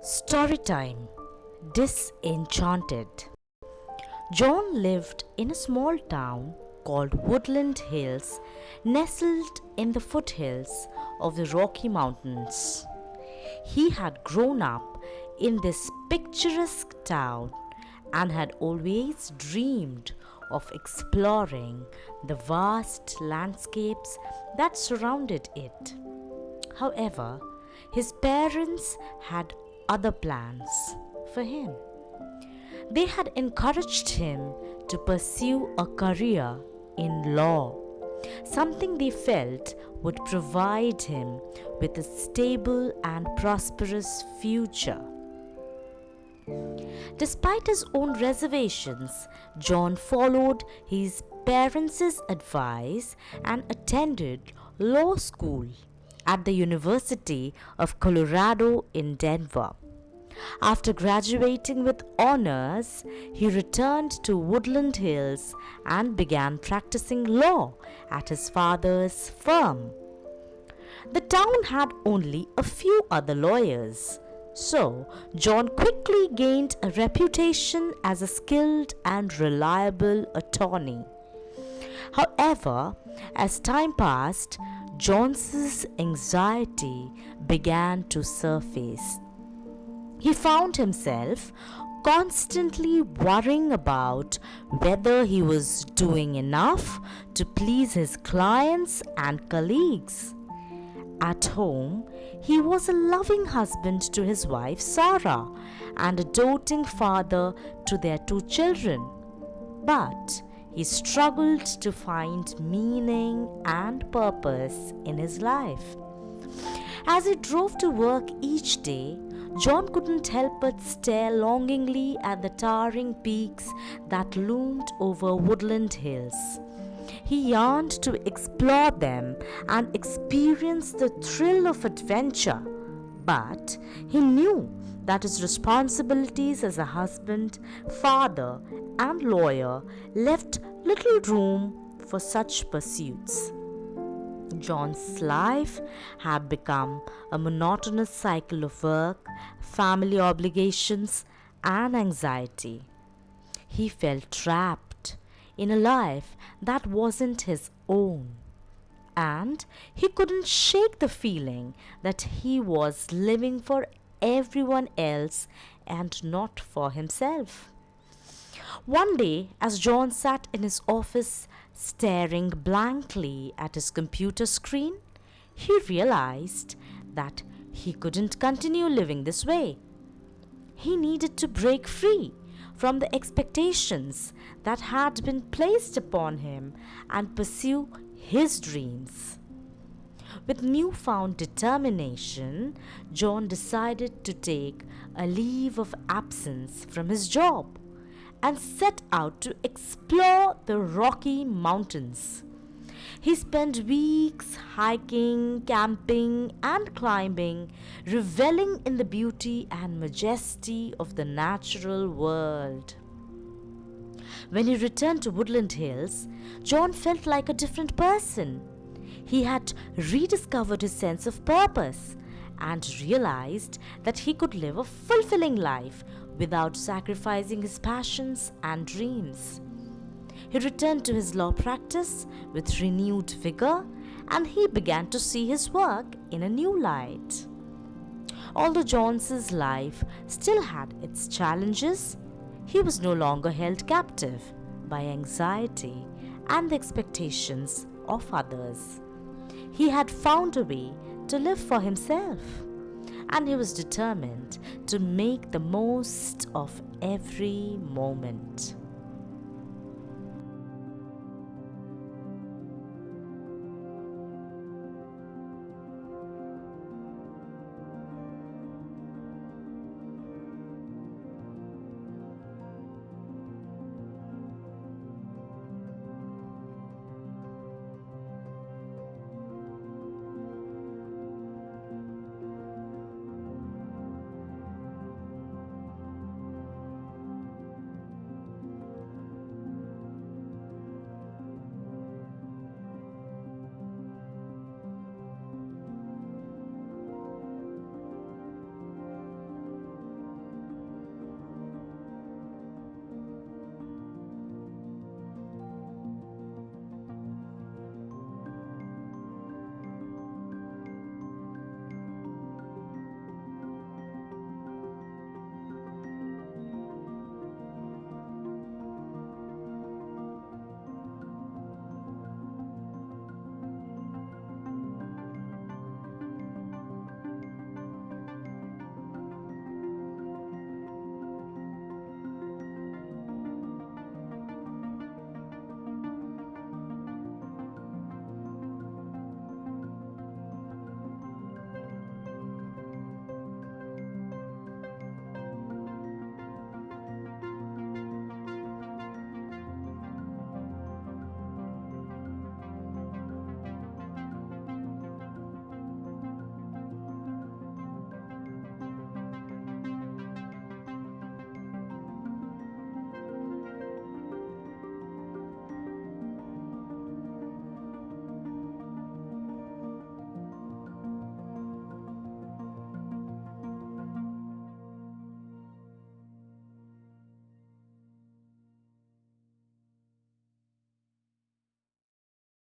Storytime. Disenchanted. John lived in a small town called Woodland Hills, nestled in the foothills of the Rocky Mountains. He had grown up in this picturesque town and had always dreamed of exploring the vast landscapes that surrounded it. However, his parents had other plans for him. They had encouraged him to pursue a career in law, something they felt would provide him with a stable and prosperous future. Despite his own reservations, John followed his parents' advice and attended law school at the University of Colorado in Denver. After graduating with honors, he returned to Woodland Hills and began practicing law at his father's firm. The town had only a few other lawyers, so John quickly gained a reputation as a skilled and reliable attorney. However, as time passed, John's anxiety began to surface. He found himself constantly worrying about whether he was doing enough to please his clients and colleagues. At home, he was a loving husband to his wife Sarah and a doting father to their two children. But he struggled to find meaning and purpose in his life. As he drove to work each day, John couldn't help but stare longingly at the towering peaks that loomed over Woodland Hills. He yearned to explore them and experience the thrill of adventure, but he knew that his responsibilities as a husband, father, and lawyer left little room for such pursuits. John's life had become a monotonous cycle of work, family obligations, and anxiety. He felt trapped in a life that wasn't his own, and he couldn't shake the feeling that he was living for everyone else and not for himself. One day, as John sat in his office staring blankly at his computer screen, he realized that he couldn't continue living this way. He needed to break free from the expectations that had been placed upon him and pursue his dreams. With newfound determination, John decided to take a leave of absence from his job and set out to explore the Rocky Mountains. He spent weeks hiking, camping, and climbing, reveling in the beauty and majesty of the natural world. When he returned to Woodland Hills, John felt like a different person. He had rediscovered his sense of purpose and realized that he could live a fulfilling life without sacrificing his passions and dreams. He returned to his law practice with renewed vigor, and he began to see his work in a new light. Although John's life still had its challenges, he was no longer held captive by anxiety and the expectations of others. He had found a way to live for himself, and he was determined to make the most of every moment.